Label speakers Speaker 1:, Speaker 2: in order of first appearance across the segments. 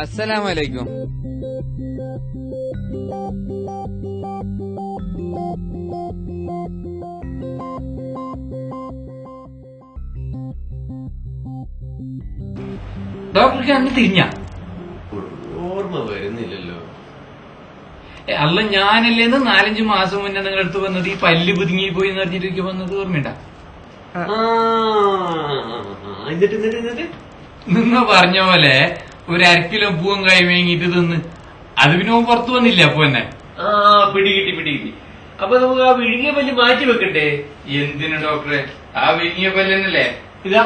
Speaker 1: അസ്സലാമലൈക്കും. ഡോക്ടർക്ക് അന്ന് തിരിഞ്ഞ
Speaker 2: ഓർമ്മ വരുന്നില്ലല്ലോ.
Speaker 1: അല്ല, ഞാനല്ലേന്ന് 4-5 മാസം മുന്നേ നിങ്ങളുടെ അടുത്ത് വന്നത് ഈ പല്ല് പുതുങ്ങി പോയി എന്ന് പറഞ്ഞിട്ട് വന്നത് ഓർമ്മയുണ്ട?
Speaker 2: എന്നിട്ട്
Speaker 1: നിങ്ങൾ പറഞ്ഞ പോലെ ഒരു 1/2 കിലോ പൂവും കായ വേങ്ങിട്ട് തിന്ന് അത് പിന്നെ പുറത്തു വന്നില്ല. അപ്പൊ തന്നെ
Speaker 2: പിടികിട്ടി. അപ്പൊ നമുക്ക് ആ വിഴുങ്ങിയ പല്ല് മാറ്റി വെക്കണ്ടേ?
Speaker 1: എന്തിനു ഡോക്ടറെ? ആ വിഴുങ്ങിയ പല്ല് തന്നെയല്ലേ ഇതാ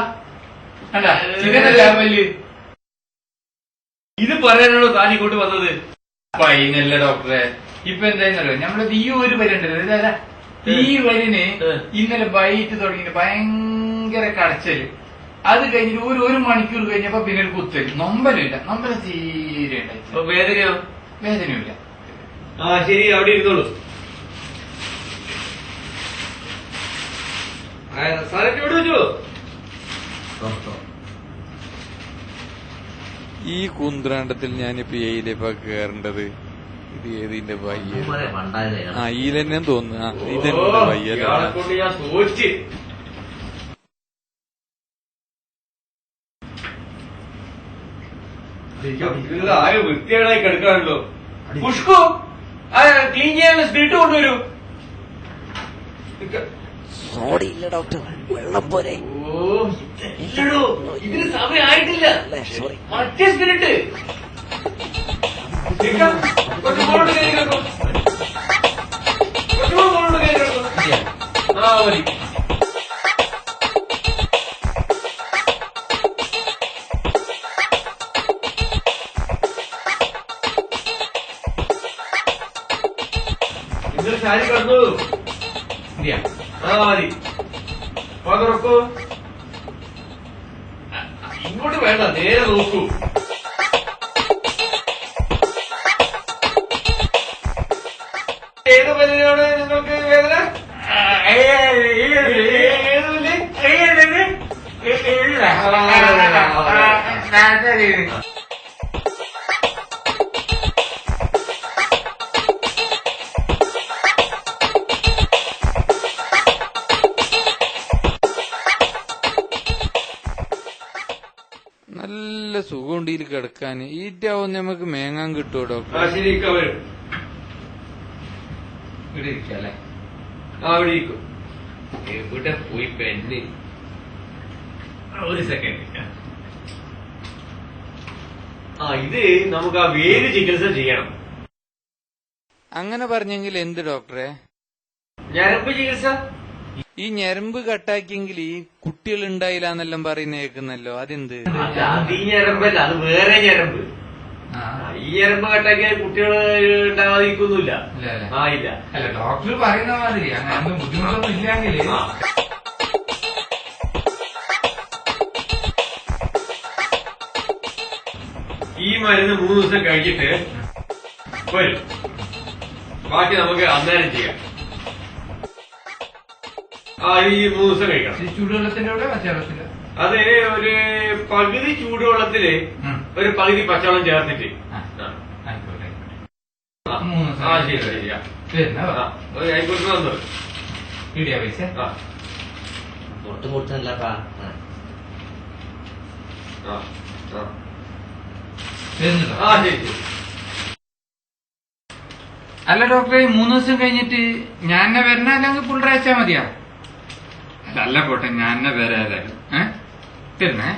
Speaker 1: ഇതല്ല പല്ല്.
Speaker 2: ഇത് പറയാനാണോ താൻ ഇങ്ങോട്ട് വന്നത്?
Speaker 1: പൈനല്ല ഡോക്ടറെ. ഇപ്പൊ എന്തായിരുന്നല്ലോ നമ്മളത് ഈ ഒരു വരി ഉണ്ടല്ലോ, ഈ വരിന് ഇന്നലെ ബൈറ്റ് തുടങ്ങിയിട്ട് ഭയങ്കര കടച്ചല്. അത് കഴിഞ്ഞിട്ട് ഒരു മണിക്കൂർ കഴിഞ്ഞപ്പോ പിന്നെ ഒരു കുത്തല്. നൊമ്പലില്ല, നൊമ്പല തീരെ ഉണ്ടായി.
Speaker 2: വേദനയോ?
Speaker 1: വേദനയില്ല.
Speaker 2: ശരി, അവിടെ ഇരുന്നോളൂ. സാറൊക്കെ ഇവിടെ വെച്ചോ.
Speaker 1: ഈ കുന്ത്രാണ്ടത്തിൽ ഞാനിപ്പോ ഏയിലിപ്പോ കേറേണ്ടത്? ഇത് ഏതിന്റെ വയ്യ? ഈലെന്നെ തോന്നുന്നു. ഇതെന്റെ വയ്യ.
Speaker 2: ഞാൻ തോറ്റ്. ആകെ വൃത്തികേടായി കിടക്കാണല്ലോ. പുഷ്കു, ക്ലീൻ ചെയ്യാനുള്ള സ്പിരിറ്റ് കൊണ്ടുവരൂ.
Speaker 3: സോഡിയില്ല ഡോക്ടർ, വെള്ളം പോരെ?
Speaker 2: ഇല്ലടോ, ഇതിന് സമയമായിട്ടില്ല.
Speaker 3: സോറി.
Speaker 2: മറ്റേ സ്പിരിറ്റ് കൊണ്ടുപോകോട്ട് കയറി കിടക്കും. കൊണ്ടുപോകോട്ട് കയറി കിടക്കും. മതി. ഇന്നലെ ശാരി കിടന്നോളൂ. മതി. തുറക്കൂ. ഇങ്ങോട്ട് വേണ്ട, നേരെ നോക്കൂ. ഏത് പല്ലിനാണ് നിങ്ങൾക്ക് വേദന? ഏത് പല്ല്?
Speaker 1: നല്ല സുഖമുണ്ട് ഇതിൽ കിടക്കാൻ. ഈറ്റാവും നമുക്ക് മേങ്ങാൻ കിട്ടുമോ ഡോക്ടർ?
Speaker 2: ശരി, വരും.
Speaker 1: ഇവിടെ ഇരിക്കല്ലേ?
Speaker 2: അവിടെ ഇരിക്കും. എവിടെ പോയി പെണ്ണ്? ഒരു സെക്കൻഡ്. ഇത് നമുക്ക് ആ വേര് ചികിത്സ ചെയ്യണം.
Speaker 1: അങ്ങനെ പറഞ്ഞെങ്കിൽ എന്ത് ഡോക്ടറെ?
Speaker 2: ഞരമ്പ് ചികിത്സ.
Speaker 1: ഈ ഞരമ്പ് കട്ടാക്കിയെങ്കിൽ ഈ കുട്ടികൾ ഉണ്ടായില്ല എന്നെല്ലാം പറയുന്ന കേൾക്കുന്നല്ലോ, അതെന്ത്?
Speaker 2: അത് ഈ ഞരമ്പല്ല, അത് വേറെ ഞരമ്പ്. ഈ ഞരമ്പ് കട്ടാക്കിയാൽ കുട്ടികൾ ഉണ്ടാവാതിരിക്കൊന്നുമില്ല. ഇല്ല.
Speaker 1: അല്ല, ഡോക്ടർ പറയുന്ന മാതിരി അങ്ങനെ ബുദ്ധിമുട്ടൊന്നും ഇല്ലെങ്കിൽ
Speaker 2: ഈ മരുന്ന് 3 ദിവസം കഴിച്ചിട്ട് വരും. ബാക്കി നമുക്ക് അന്നേരം ചെയ്യാം. ഈ 3 ദിവസം കഴിക്കണം.
Speaker 1: ചൂടുവെള്ളത്തിന്റെ കൂടെ പച്ചവെള്ളത്തില്?
Speaker 2: അത് ഒരു പകുതി ചൂടുവെള്ളത്തില് ഒരു പകുതി പച്ചവെള്ളം ചേർത്തിട്ട്. ശരി. ആയിക്കോട്ടെ, വന്നു.
Speaker 1: പൈസ
Speaker 3: പൊട്ടുമുട്ടല്ലപ്പാ.
Speaker 2: ശരി.
Speaker 1: അല്ല ഡോക്ടറെ, 3 ദിവസം കഴിഞ്ഞിട്ട് ഞാൻ വരണ അല്ലെങ്കിൽ പുള്ളറാഴ്ച മതിയാ? അല്ല പോട്ടെ, ഞാൻ വരാതായിരുന്നു. തരുന്നേ.